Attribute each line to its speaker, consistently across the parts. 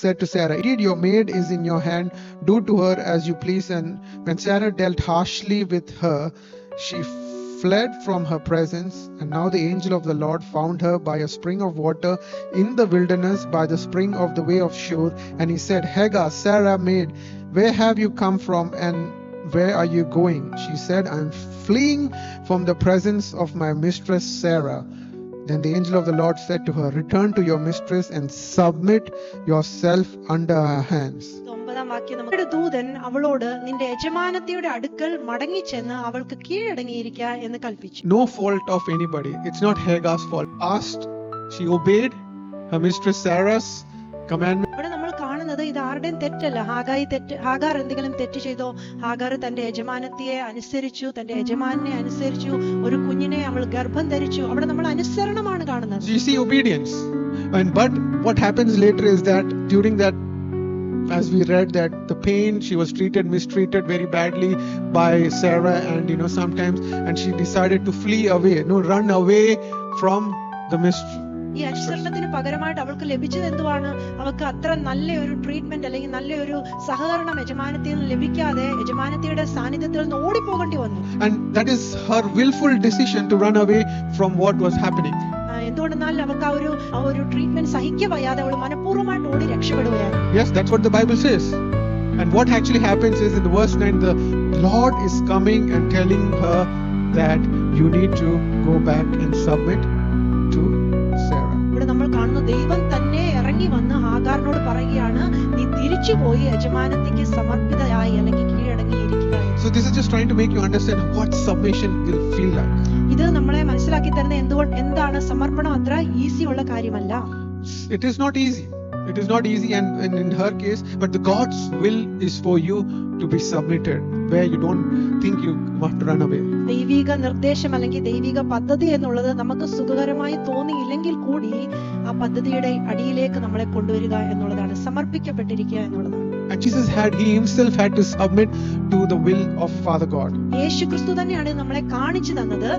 Speaker 1: said to Sarah, "Indeed, your maid is in your hand. Do to her as you please." And when Sarah dealt harshly with her, she fled from her presence. And now the angel of the Lord found her by a spring of water in the wilderness, by the spring of the way of Shur. And he said, "Hagar, Sarah maid, where have you come from, and where are you going?" She said, "I am fleeing from the presence of my mistress Sarah." Then the angel of the Lord said to her, "Return to your mistress and submit yourself under her hands."
Speaker 2: 9-ാം വാക്യം നമ്മുടെ ദൂതൻ അവളോട് നിന്റെ യജമാനത്തിയുടെ അടുക്കൽ മടങ്ങിച്ചെന്ന് അവൾക്ക് കീഴടങ്ങിയിരിക്ക എന്ന് കൽപ്പിച്ചു.
Speaker 1: No fault of anybody. It's not Hagar's fault. Asked, she obeyed her mistress Sarah's commandment.
Speaker 2: ഇവിടെ നമ്മൾ കാണുന്നത് ഇത് ആരുടെയും തെറ്റല്ല. ഹാഗാർ എന്തെങ്കിലും തെറ്റ് ചെയ്തോ? ഹാഗാർ തന്റെ യജമാനത്തിയെ അനുസരിച്ചു, തന്റെ യജമാനെ അനുസരിച്ചു, ഒരു കുഞ്ഞിനെ അവൾ ഗർഭം ധരിച്ചു. അവിടെ നമ്മൾ അനുസരണമാണ് കാണുന്നത്.
Speaker 1: So you see obedience. But what happens later is that during that, as we read, that the pain, she was mistreated very badly by Sarah, and sometimes, and she decided to flee away, run away from the mistress.
Speaker 2: ഈ അനുസരണത്തിന് പകരമായിട്ട് അവൾക്ക് ലഭിച്ചത് എന്തുവാണ്? അവൾക്ക് അത്ര നല്ല ഒരു treatment അല്ലെങ്കിൽ നല്ല ഒരു സഹകരണം യജമാനത്തിൽ നിന്ന് ലഭിക്കാതെ യജമാനത്തിയുടെ സാന്നിധ്യത്തിൽ നിന്ന് ഓടിപ്പോകേണ്ടി വന്നു.
Speaker 1: And that is her willful decision to run away from what was happening.
Speaker 2: എന്തുകൊണ്ടെന്നാൽ അവൾക്ക് ആ ഒരു ട്രീറ്റ്മെന്റ് സഹിക്കവയ്യാതെ അവൾ മനഃപൂർവ്വമായിട്ട് ഓടി രക്ഷപ്പെടുകയാണ്.
Speaker 1: Yes, that's what the Bible says. And what actually happens is, in the verse 9, the Lord is coming and telling her that you need to go back and submit to Sarah.
Speaker 2: ഇവിടെ നമ്മൾ കാണുന്നു, ദൈവം തന്നെ ഇറങ്ങി വന്ന് ഹാഗാറിനോട് പറയുകയാണ്, നീ തിരിച്ചു പോയി യജമാനത്തിക്ക് സമർപ്പിതയായി അല്ലെങ്കിൽ കീഴടങ്ങിയിരിക്കുക.
Speaker 1: So this is just trying to make you understand what submission will feel like.
Speaker 2: ഇത് നമ്മളെ മനസ്സിലാക്കി തരുന്ന എന്താണ് സമർപ്പണം അത്ര ഈസി ഉള്ള കാര്യമല്ല.
Speaker 1: It is not easy. It is not easy, and in her case, but the God's will is for you to be submitted, where you don't think you have to run away.
Speaker 2: ദൈവിക നിർദ്ദേശം അല്ലെങ്കിൽ ദൈവിക പദ്ധതി എന്നുള്ളത് നമുക്ക് സുഖകരമായി തോന്നിയില്ലെങ്കിൽ കൂടി ആ പദ്ധതിയുടെ അടിയിലേക്ക് നമ്മളെ കൊണ്ടുവരിക എന്നുള്ളതാണ്, സമർപ്പിക്കപ്പെട്ടിരിക്കുക എന്നുള്ളതാണ്.
Speaker 1: And he himself had to submit to the will of Father God.
Speaker 2: യേശു ക്രിസ്തു തന്നെയാണ് നമ്മളെ കാണിച്ചു തന്നത്.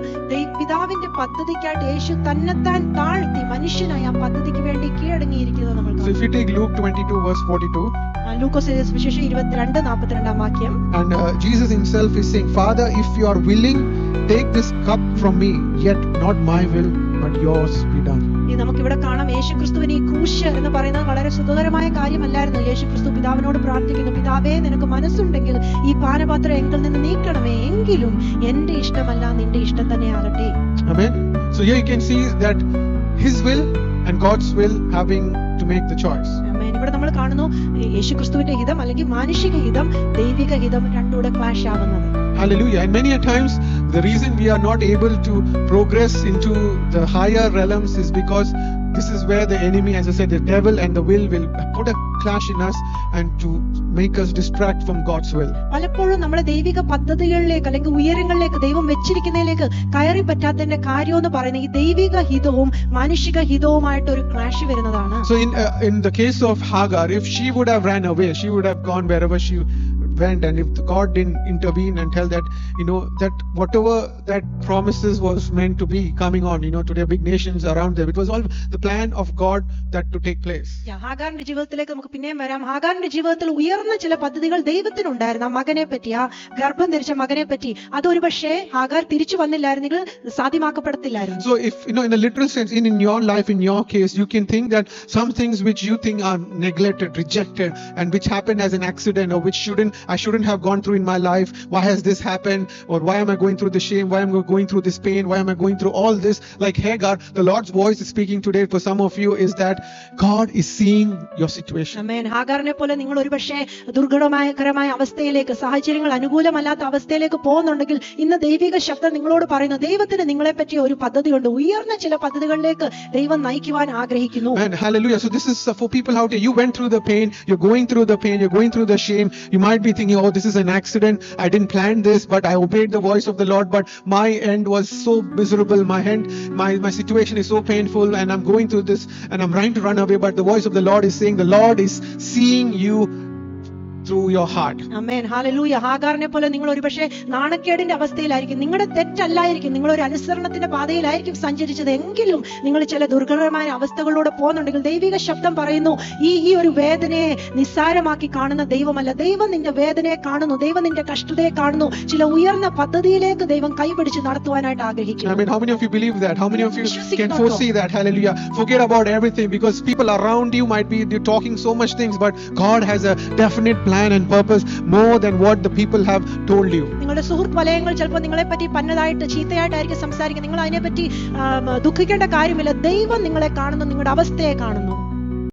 Speaker 2: പിതാവിന്റെ പദ്ധതിക്കായിട്ട് യേശു തന്നെത്താൻ താഴ്ത്തി മനുഷ്യനായി ആ പദ്ധതിക്ക് വേണ്ടി കീഴടങ്ങിയിരിക്കുന്നത് നമ്മൾ കാണുന്നു.
Speaker 1: So if you take Luke 22 verse 42,
Speaker 2: ലൂക്കോസ് സുവിശേഷം 22:42 വാക്യം,
Speaker 1: and Jesus himself is saying, "Father, if you are willing, take this cup from me, yet not my will but yours be done."
Speaker 2: നമുക്കിവിടെ കാണാം, യേശു ക്രിസ്തുവിന് ഈ ക്രൂശ് എന്ന് പറയുന്നത് വളരെ സുഖകരമായ കാര്യമല്ലായിരുന്നു. യേശു ക്രിസ്തു പിതാവിനോട് പ്രാർത്ഥിക്കുന്നു, പിതാവേ, നിനക്ക് മനസ്സുണ്ടെങ്കിൽ ഈ പാനപാത്രം എങ്കിൽ നിന്ന് നീക്കണമേ, എങ്കിലും എന്റെ ഇഷ്ടമല്ല നിന്റെ ഇഷ്ടം തന്നെ ആകട്ടെ.
Speaker 1: Amen. So here you can see that his will and God's will having to make the choice.
Speaker 2: ഇവിടെ നമ്മൾ കാണുന്നു, യേശു ക്രിസ്തുവിന്റെ ഹിതം അല്ലെങ്കിൽ മാനുഷിക ഹിതം ദൈവിക ഹിതം രണ്ടുകൂടെ ക്ലാഷ് ആവുന്നത്.
Speaker 1: Hallelujah. And many a times the reason we are not able to progress into the higher realms is because this is where the enemy, as I said, the devil and the will put a clash in us and to make us distract from God's will.
Speaker 2: പലപ്പോഴും നമ്മുടെ ദൈവിക പദ്ധതികളിലേക്ക് അല്ലെങ്കിൽ ഉയരങ്ങളിലേക്ക് ദൈവം വെച്ചിരിക്കുന്നതിലേക്ക് കയറി പറ്റാത്തതിന്റെ കാര്യം എന്ന് പറയുന്നത് ഈ ദൈവിക ഹിതവും മാനുഷിക ഹിതവുമായിട്ട് ഒരു ക്ലാഷ് വരുന്നതാണ്.
Speaker 1: So in the case of Hagar, if she would have ran away, she would have gone wherever she went, and if God didn't intervene and tell that that whatever that promises was meant to be coming on to the big nations around them, it was all the plan of God that to take place.
Speaker 2: ഹാഗാറിന്റെ ജീവിതത്തിലേക്ക് നമുക്ക് പിന്നെയും വരാം. ഹാഗാറിന്റെ ജീവിതത്തിൽ ഉയർന്ന ചില പദ്ധതികൾ ദൈവത്തിനുണ്ടായിരുന്നു. ആ മകനെ പറ്റി, ആ ഗർഭം ധരിച്ച മകനെ പറ്റി, അതൊരു പക്ഷേ ഹാഗാർ തിരിച്ചു വന്നില്ലായിരുന്നെങ്കിൽ സാധ്യമാക്കപ്പെടത്തില്ലായിരുന്നു.
Speaker 1: So if in a literal sense, in your life, in your case, you can think that some things which you think are neglected, rejected, and which happened as an accident, or which I shouldn't have gone through in my life. Why has this happened? Or why am I going through the shame? Why am I going through this pain? Why am I going through all this? Like Hagar, the Lord's voice is speaking today for some of you is that God is seeing your situation.
Speaker 2: Amen. ഹാഗാറിനെ പോലെ നിങ്ങൾ ഒരുപക്ഷേ ദുർഘടമായ അവസ്ഥയിലേക്ക്, സാഹചര്യങ്ങൾ അനുകൂലമല്ലാത്ത അവസ്ഥയിലേക്ക് പോകുന്നുണ്ടെങ്കിൽ ഇന്ന് ദൈവിക ശബ്ദം നിങ്ങളോട് പറയുന്നു, ദൈവത്തിന് നിങ്ങളെ പറ്റി ഒരു പദ്ധതിയുണ്ട്. ഉയർന്ന ചില പദ്ധതികളിലേക്ക് ദൈവം നയിക്കുവാൻ ആഗ്രഹിക്കുന്നു.
Speaker 1: Amen. Hallelujah. So this is for people out there. You went through the pain. You're going through the pain. You're going through the shame. You might be thinking, oh, this is an accident. I didn't plan this, but I obeyed the voice of the Lord. But my end was so miserable. My situation is so painful, and I'm going through this, and I'm trying to run away. But the voice of the Lord is saying, the Lord is seeing you
Speaker 3: through your heart.
Speaker 2: Amen. Hallelujah. ഹാഗാറിനെ പോലെ നിങ്ങൾ ഒരുപക്ഷെ നാണക്കേടിന്റെ അവസ്ഥയിലായിരിക്കും. നിങ്ങളുടെ തെറ്റല്ലായിരിക്കും, നിങ്ങൾ ഒരു അനുസരണത്തിന്റെ പാതയിലായിരിക്കും സഞ്ചരിച്ചത്. എങ്കിലും നിങ്ങൾ ചില ദുർഘടമായ അവസ്ഥകളിലൂടെ പോകുന്നുണ്ടെങ്കിൽ ദൈവിക ശബ്ദം പറയുന്നു, ഈ ഒരു വേദനയെ നിസ്സാരമാക്കി കാണുന്ന ദൈവമല്ല. ദൈവം നിന്റെ വേദനയെ കാണുന്നു, ദൈവം നിന്റെ കഷ്ടതയെ കാണുന്നു. ചില ഉയർന്ന പദ്ധതിയിലേക്ക് ദൈവം കൈപിടിച്ച് നടത്തുവാനായിട്ട് ആഗ്രഹിക്കുന്നു.
Speaker 3: I mean, how many of you believe that? How many of you can
Speaker 2: വിശ്വസിക്കുന്നുണ്ടോ?
Speaker 3: foresee that? Hallelujah. Forget about everything, because people around you might be they're talking so much things, but God has a definite plan and purpose more than what the people have told you.
Speaker 2: നിങ്ങളുടെ സുഹൃത്ത് വലയങ്ങൾ ചിലപ്പോൾ നിങ്ങളെ പറ്റി പന്നതായിട്ട് ചീത്തയായിട്ടായിരിക്കും സംസാരിക്കുന്നത്. നിങ്ങൾ അതിനെപ്പറ്റി ദുഃഖിക്കേണ്ട കാര്യമില്ല. ദൈവം നിങ്ങളെ കാണുന്നു, നിങ്ങളുടെ അവസ്ഥയെ കാണുന്നു.